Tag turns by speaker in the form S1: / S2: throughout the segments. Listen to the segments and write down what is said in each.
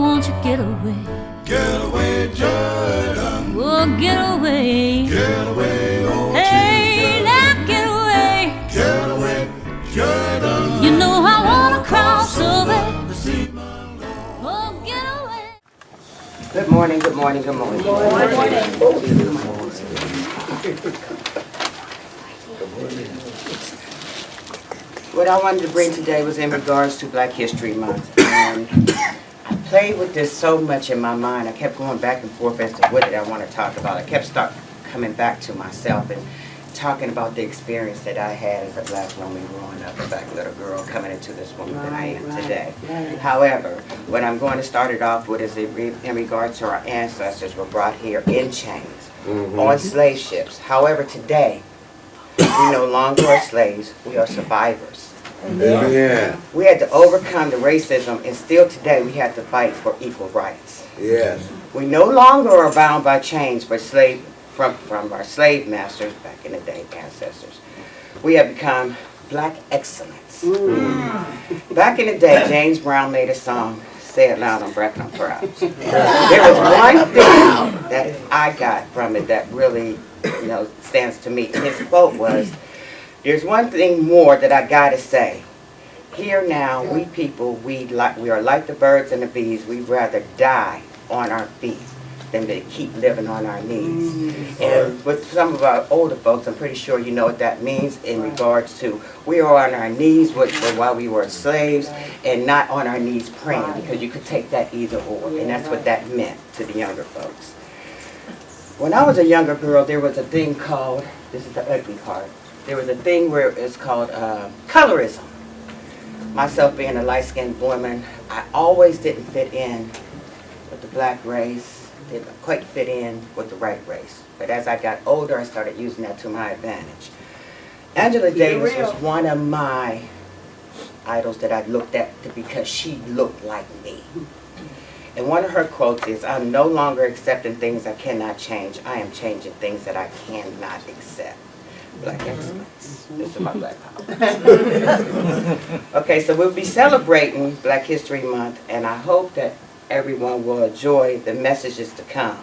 S1: won't you get away?
S2: Get away, Jordan.
S1: Oh, get away.
S2: Get away, oh,
S1: Hey, now get away.
S2: get away, Jordan.
S1: You know I wanna cross over.
S2: To see my
S1: Oh, get away.
S3: Good morning, good morning, good morning. What I wanted to bring today was in regards to Black History Month. And I played with this so much in my mind. I kept going back and forth as to what did I want to talk about. I kept coming back to myself and talking about the experience that I had as a black woman growing up, a black little girl coming into this woman that I am today. However, what I'm going to start it off with is in regards to our ancestors were brought here in chains on slave ships. However, today, we no longer are slaves, we are survivors.
S4: Yeah.
S3: We had to overcome the racism, and still today we have to fight for equal rights.
S4: Yes.
S3: We no longer are bound by chains from our slave masters back in the day, ancestors. We have become black excellence. Back in the day, James Brown made a song, "Say It Loud, I'm Black and I'm Proud." There was one thing that I got from it that really, stands to me. His quote was, "There's one thing more that I gotta say. Here now, we people, we are like the birds and the bees. We'd rather die on our feet than to keep living on our knees." And with some of our older folks, I'm pretty sure you know what that means in regards to we are on our knees while we were slaves and not on our knees praying, because you could take that either or, and that's what that meant to the younger folks. When I was a younger girl, there was a thing called, this is the ugly part, there was a thing where it's called colorism. Myself being a light-skinned woman, I always didn't fit in with the black race, didn't quite fit in with the white race. But as I got older, I started using that to my advantage. Angela Davis was one of my idols that I looked at because she looked like me. And one of her quotes is, "I'm no longer accepting things I cannot change. I am changing things that I cannot accept." Black excellence. This is my black power. Okay, so we'll be celebrating Black History Month, and I hope that everyone will enjoy the messages to come.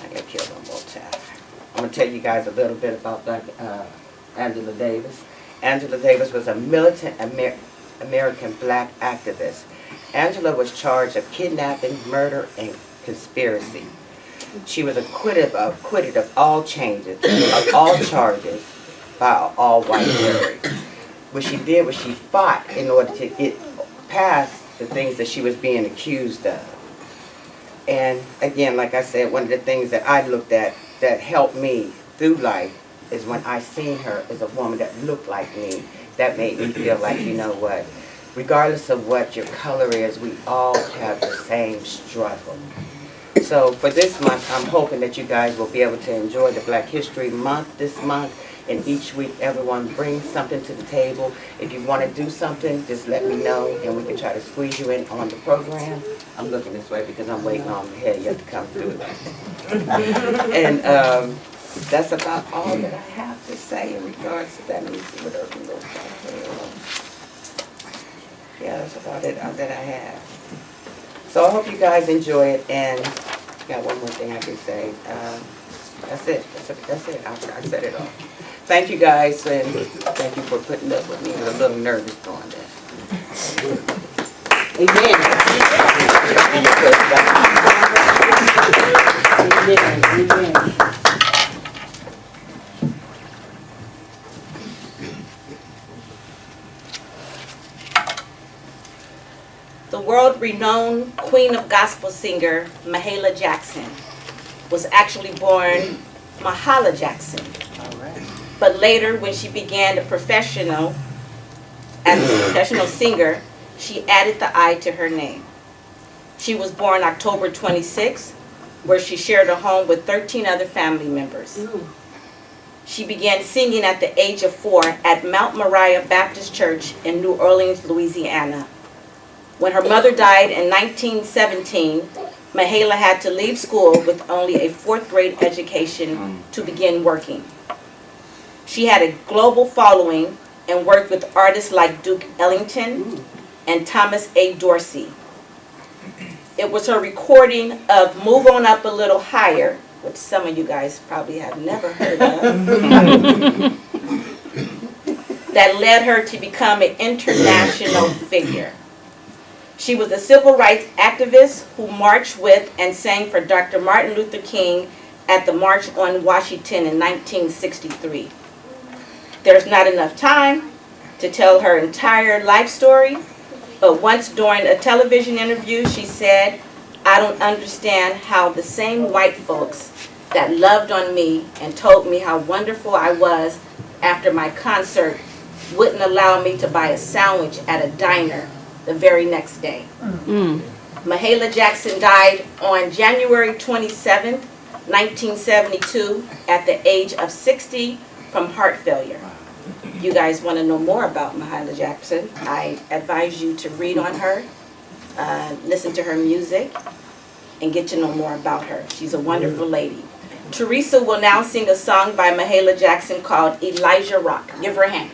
S3: I gotta kill one more time. I'm gonna tell you guys a little bit about Angela Davis. Angela Davis was a militant American black activist. Angela was charged of kidnapping, murder, and conspiracy. She was acquitted of all charges by an all-white jury. What she did was she fought in order to get past the things that she was being accused of. And again, like I said, one of the things that I looked at that helped me through life is when I seen her as a woman that looked like me. That made me feel like, you know what, regardless of what your color is, we all have the same struggle. So for this month, I'm hoping that you guys will be able to enjoy the Black History Month this month. And each week, everyone brings something to the table. If you want to do something, just let me know, and we can try to squeeze you in on the program. I'm looking this way because I'm waiting on the head yet to come through. And that's about all that I have to say in regards to that. Let me see what else we look like. Yeah, that's about it that I have. So I hope you guys enjoy it, and I got one more thing I can say. That's it. That's it. I said it all. Thank you guys, and thank you for putting up with me. I was a little nervous doing this. Amen. Amen.
S5: The world-renowned Queen of Gospel singer, Mahalia Jackson, was actually born Mahalia Jackson. But later, when she began as a professional singer, she added the I to her name. She was born October 26, where she shared a home with 13 other family members. She began singing at the age of 4 at Mount Moriah Baptist Church in New Orleans, Louisiana. When her mother died in 1917, Mahalia had to leave school with only a 4th grade education to begin working. She had a global following and worked with artists like Duke Ellington and Thomas A. Dorsey. It was her recording of Move On Up a Little Higher, which some of you guys probably have never heard of, that led her to become an international figure. She was a civil rights activist who marched with and sang for Dr. Martin Luther King at the March on Washington in 1963. There's not enough time to tell her entire life story, but once during a television interview, she said, "I don't understand how the same white folks that loved on me and told me how wonderful I was after my concert wouldn't allow me to buy a sandwich at a diner the very next day." Mahalia Jackson died on January 27th, 1972, at the age of 60 from heart failure. You guys want to know more about Mahalia Jackson, I advise you to read on her, listen to her music, and get to know more about her. She's a wonderful lady. Teresa will now sing a song by Mahalia Jackson called Elijah Rock. Give her a hand.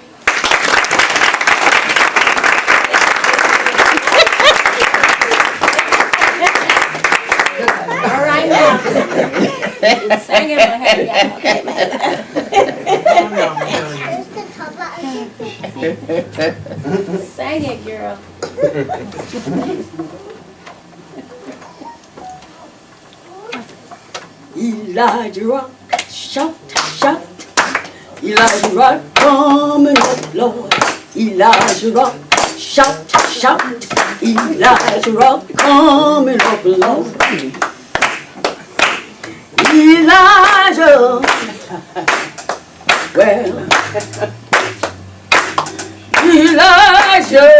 S1: All right now. Sing it, Mahalia. Sing it, girl.
S4: Elijah Rock, shout, shout. Elijah Rock, coming up, Lord. Elijah Rock, shout, shout. Elijah Rock, coming up, Lord. Elijah, well, Elijah,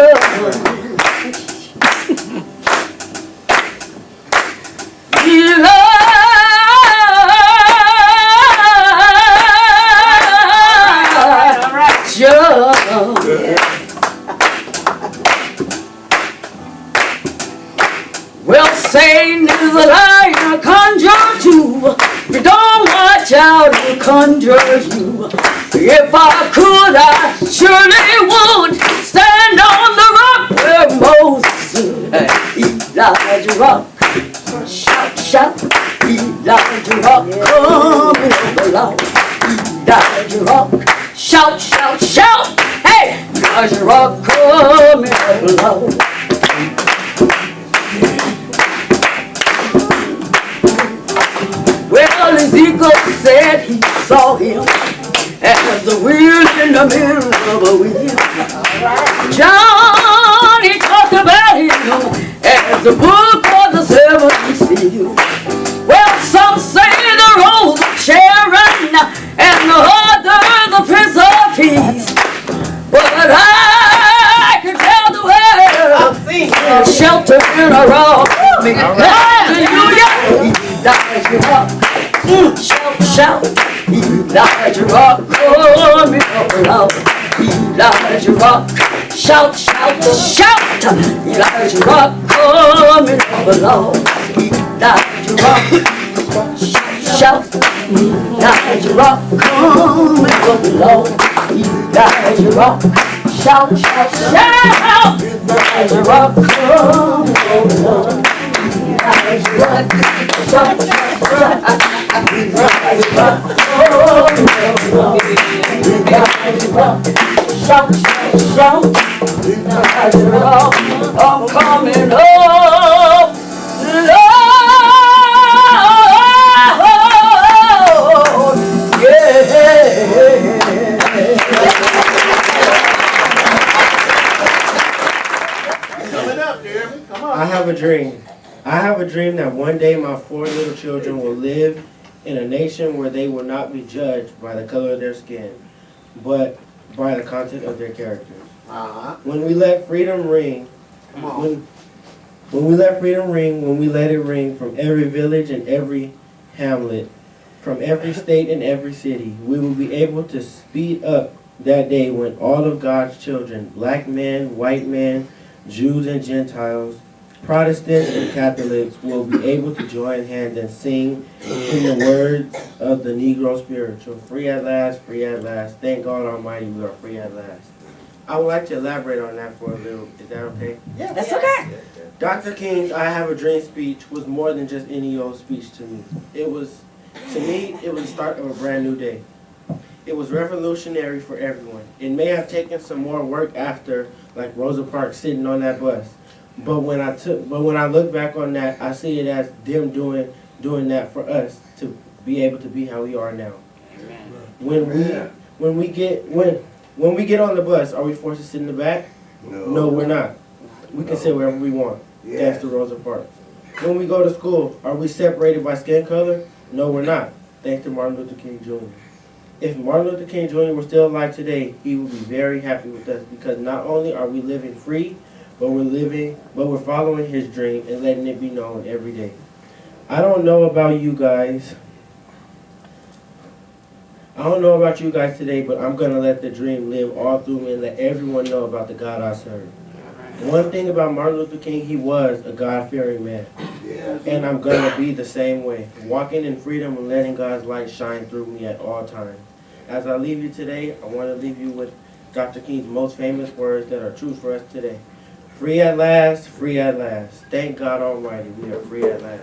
S4: well, Satan is a liar, conjure too. If you don't watch out, he'll conjure you. If I could, I surely would stand on the rock where Moses stood. Elijah Rock, shout, shout. Elijah Rock, coming over Lord. Elijah Rock, shout, shout, shout. Hey, Elijah Rock, coming over Lord. Well, Ezekiel said he saw him as a wheel in the middle of a wheel. John, he talked about him as the book of the 70 seals. Well, some say the rose of Sharon and the other the Prince of Peace. But I can tell the world shelter in a rock. Hallelujah. Elijah Rock, shout, shout. Elijah Rock, coming up loud. Elijah Rock, shout, shout, shout. Elijah Rock, coming up loud. Elijah Rock, shout, shout. Elijah Rock, coming up loud. Elijah Rock, shout, shout, shout. Elijah Rock, coming up loud. Elijah Rock, shout, shout, shout. Elijah Rock, shout, shout, shout. Elijah Rock, I'm coming up, Lord, yeah.
S2: Coming up, Jeremy. Come on.
S6: I have a dream. I have a dream that one day my 4 little children will live in a nation where they will not be judged by the color of their skin, but by the content of their characters. When we let freedom ring,
S2: Come on.
S6: when we let freedom ring, when we let it ring from every village and every hamlet, from every state and every city, we will be able to speed up that day when all of God's children, black men, white men, Jews and Gentiles, Protestants and Catholics, will be able to join hands and sing in the words of the Negro spiritual. Free at last, thank God Almighty, we are free at last. I would like to elaborate on that for a little. Is that okay?
S4: Yeah, that's okay.
S6: Dr. King's I Have a Dream speech was more than just any old speech to me. It was the start of a brand new day. It was revolutionary for everyone. It may have taken some more work after, like Rosa Parks sitting on that bus. But when I look back on that, I see it as them doing that for us to be able to be how we are now. When we get on the bus, are we forced to sit in the back? No, we're not. We can sit wherever we want. Thanks to Rosa Parks. When we go to school, are we separated by skin color? No, we're not. Thanks to Martin Luther King Jr. If Martin Luther King Jr. were still alive today, he would be very happy with us because not only are we living free, but we're following his dream and letting it be known every day. I don't know about you guys today, but I'm going to let the dream live all through me and let everyone know about the God I serve. One thing about Martin Luther King, he was a God-fearing man. And I'm going to be the same way, walking in freedom and letting God's light shine through me at all times. As I leave you today, I want to leave you with Dr. King's most famous words that are true for us today. Free at last, free at last. Thank God Almighty, we are free at last.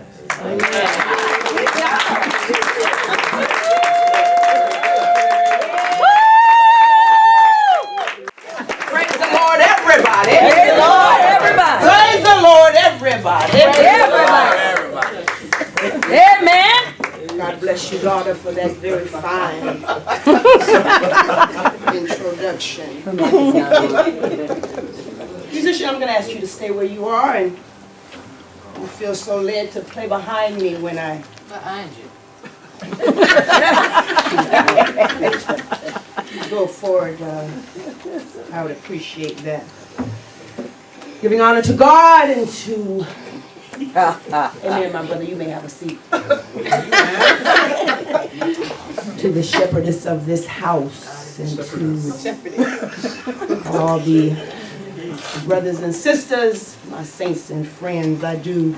S3: Praise the Lord, everybody.
S4: Praise the Lord, everybody.
S3: Praise the Lord, everybody.
S4: Everybody. Amen.
S7: God bless you, daughter, for that very fine introduction. Musician, I'm going to ask you to stay where you are, and you feel so led to play behind me when I...
S1: Behind you.
S7: go forward. I would appreciate that. Giving honor to God and to... Amen, my brother, you may have a seat. To the shepherdess of this house and to all the brothers and sisters, my saints and friends, I do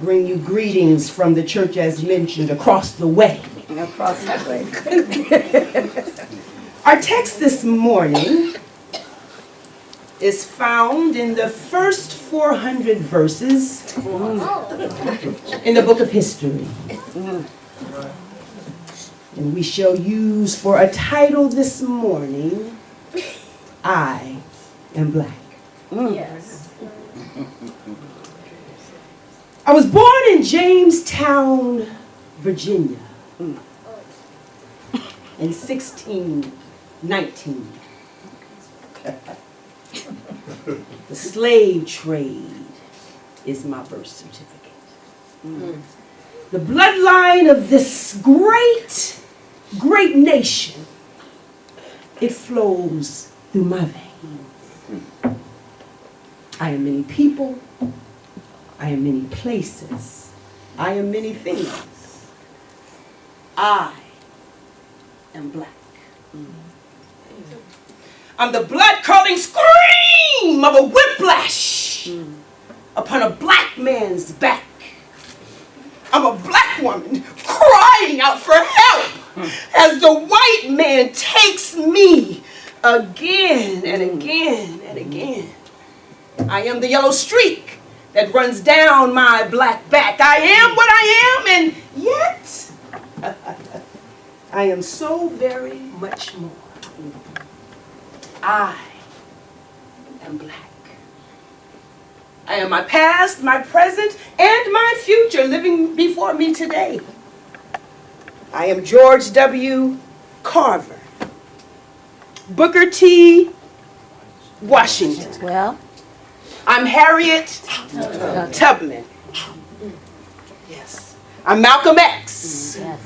S7: bring you greetings from the church as mentioned across the way.
S4: Across the way.
S7: Our text this morning is found in the first 400 verses in the book of history. And we shall use for a title this morning, I Am Black.
S1: Yes.
S7: I was born in Jamestown, Virginia in 1619. The slave trade is my birth certificate. The bloodline of this great, great nation, it flows through my veins. I am many people. I am many places. I am many things. I am black. I'm the blood-curdling scream of a whiplash upon a black man's back. I'm a black woman crying out for help as the white man takes me again and again and again. I am the yellow streak that runs down my black back. I am what I am, and yet I am so very much more. I am black. I am my past, my present, and my future living before me today. I am George W. Carver, Booker T. Washington.
S1: Well,
S7: I'm Harriet Tubman. Yes. I'm Malcolm X.
S1: yes.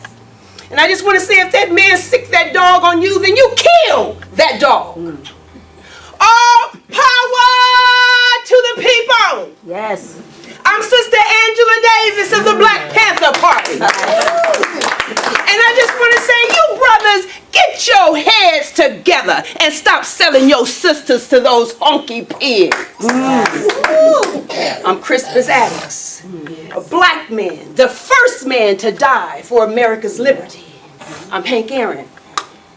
S7: And I just want to say, if that man sicked that dog on you, then you kill that dog. All power to the people.
S1: Yes.
S7: I'm Sister Angela Davis of the Black Panther Party. And I just want to say, you brothers, get your heads together and stop selling your sisters to those honky pigs. I'm Crispus Attucks, a black man, the first man to die for America's liberty. I'm Hank Aaron,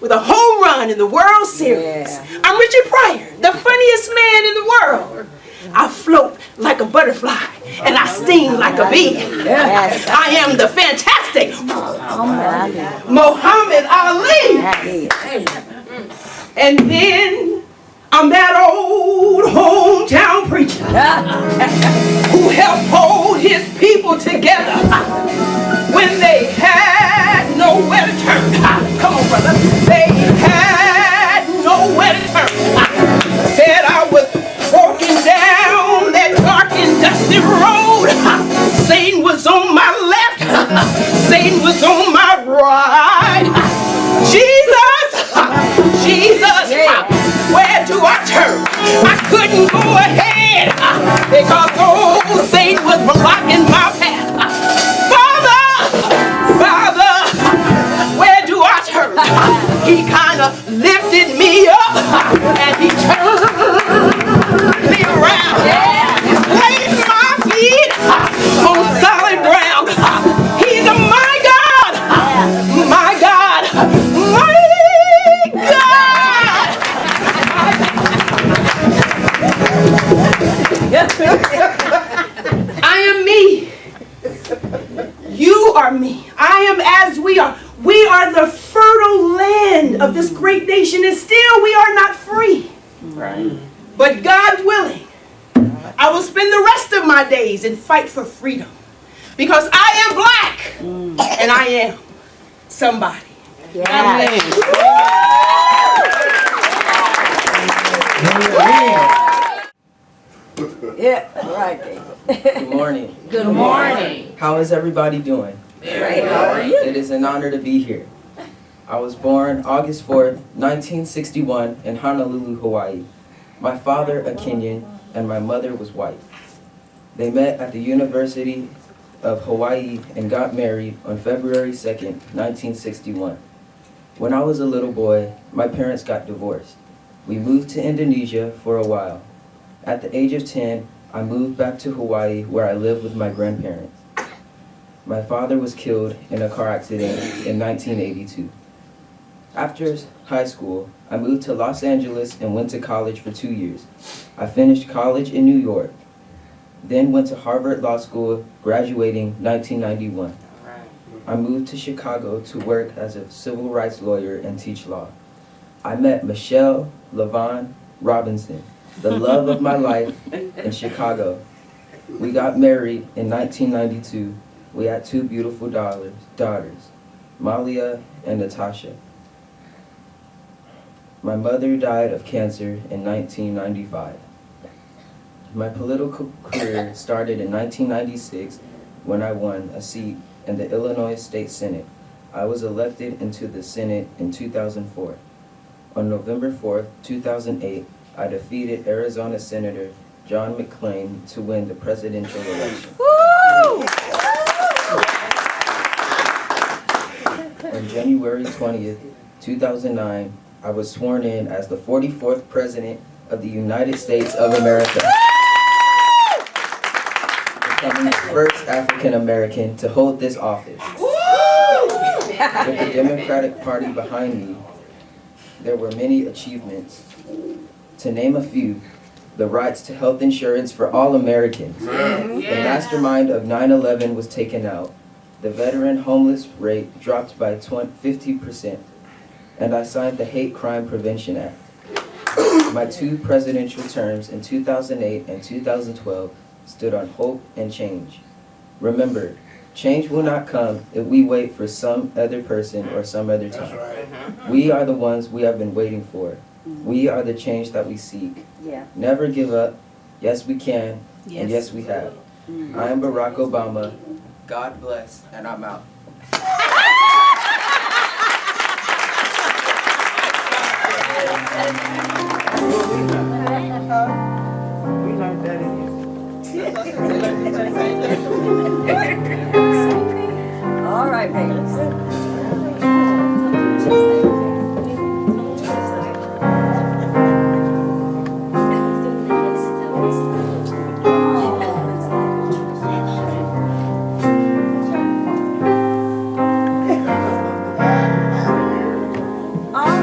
S7: with a home run in the World Series. I'm Richard Pryor, the funniest man in the world. I float like a butterfly and I sting like a bee. I am the fantastic Muhammad Ali. And then I'm that old hometown preacher who helped hold his people together when they had nowhere to turn. Come on, brother. They had nowhere to turn. Said I was walking down that dark and dusty road. Satan was on my left. Satan was on my right. Jesus, Jesus, where do I turn? I couldn't go ahead because old Satan was blocking my path. Father, Father, where do I turn? He kind of lifted me up and he turned me around. Placed my feet on solid ground. He's my God, my God, my God. I am me. You are me. I am as we are. We are the fertile land of this great nation, and still we are not free. Right. But God willing, I will spend the rest of my days and fight for freedom. Because I am black, and I am somebody.
S4: Yeah, right.
S8: Good morning.
S1: Good morning.
S8: How is everybody doing?
S1: Great. How are you?
S8: It is an honor to be here. I was born August 4th, 1961 in Honolulu, Hawaii. My father a Kenyan and my mother was white. They met at the University of Hawaii and got married on February 2nd, 1961. When I was a little boy, my parents got divorced. We moved to Indonesia for a while. At the age of 10, I moved back to Hawaii where I lived with my grandparents. My father was killed in a car accident in 1982. After high school, I moved to Los Angeles and went to college for 2 years. I finished college in New York, then went to Harvard Law School, graduating 1991. I moved to Chicago to work as a civil rights lawyer and teach law. I met Michelle LaVon Robinson, the love of my life, in Chicago. We got married in 1992. We had 2 beautiful daughters, Malia and Natasha. My mother died of cancer in 1995. My political career started in 1996 when I won a seat in the Illinois State Senate. I was elected into the Senate in 2004. On November 4th, 2008, I defeated Arizona Senator John McClain to win the presidential election. On January 20th, 2009, I was sworn in as the 44th President of the United States of America, becoming the first African American to hold this office. With the Democratic Party behind me, there were many achievements. To name a few, the rights to health insurance for all Americans. The mastermind of 9/11 was taken out. The veteran homeless rate dropped by 50%. And I signed the Hate Crime Prevention Act. My 2 presidential terms in 2008 and 2012 stood on hope and change. Remember, change will not come if we wait for some other person or some other time. We are the ones we have been waiting for. We are the change that we seek. Never give up. Yes, we can. And yes, we have. I am Barack Obama. God bless, and I'm out.
S6: We learned that in
S4: All right, baby. All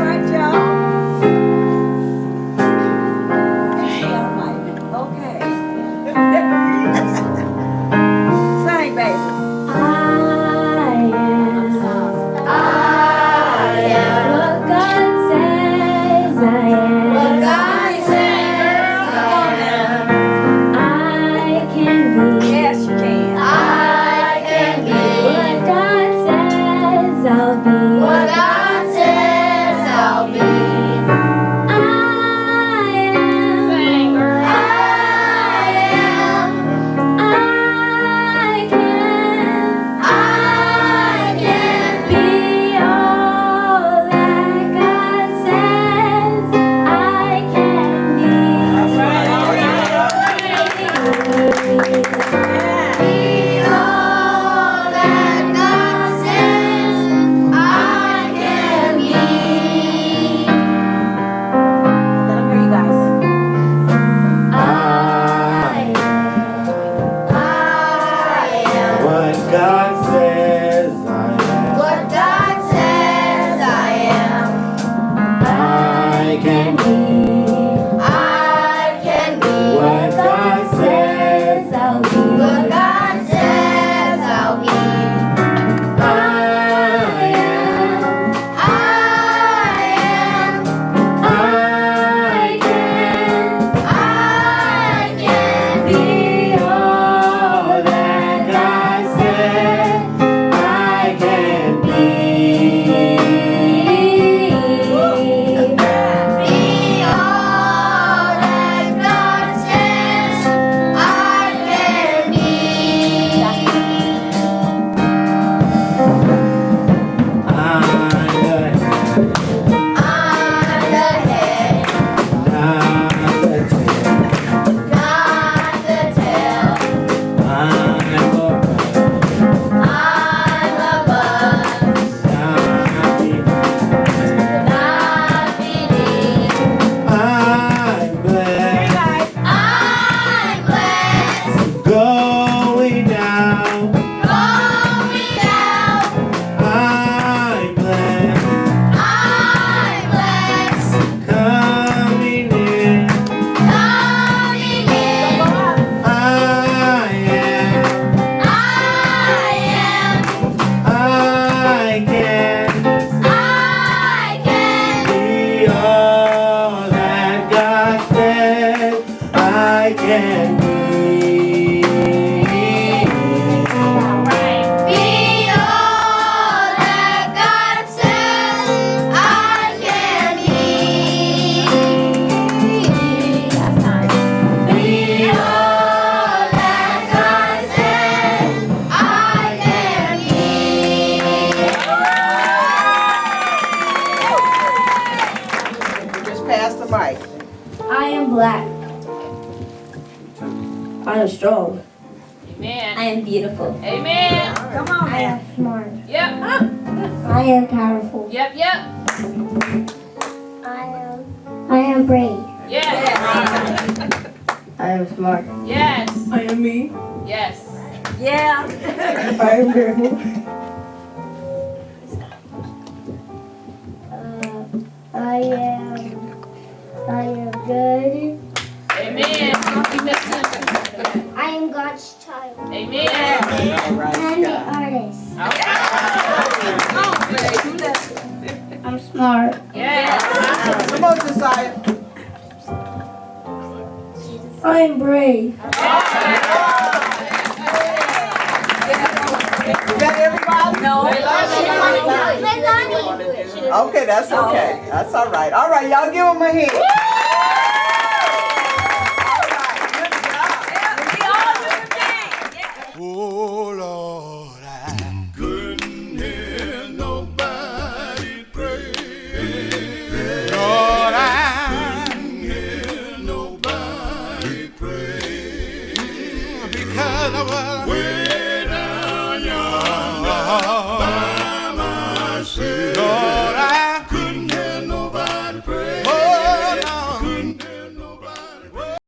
S6: can be.
S9: Be all that God says I can be. Be all that God says I can be.
S7: Just pass the mic.
S9: I am black.
S4: I am strong.
S1: Amen.
S9: I am beautiful.
S1: Amen.
S4: Come on,
S9: I am smart.
S1: Yep.
S9: I am powerful.
S1: Yep. Yep.
S9: I am brave.
S1: Yes.
S9: I am smart.
S1: Yes.
S4: I am me.
S1: Yes.
S4: Yeah. I am grateful.
S9: I am good.
S1: Amen.
S9: I am God's child.
S1: Amen.
S9: I'm an artist. I'm smart.
S1: Yes.
S7: Come on, Josiah.
S9: I am brave.
S7: Is that everybody?
S4: No.
S7: Okay, that's okay. That's all right. All right, y'all give them a hand.
S2: Oh Lord, I couldn't hear nobody pray. Lord, I couldn't hear nobody pray because I was way down yonder.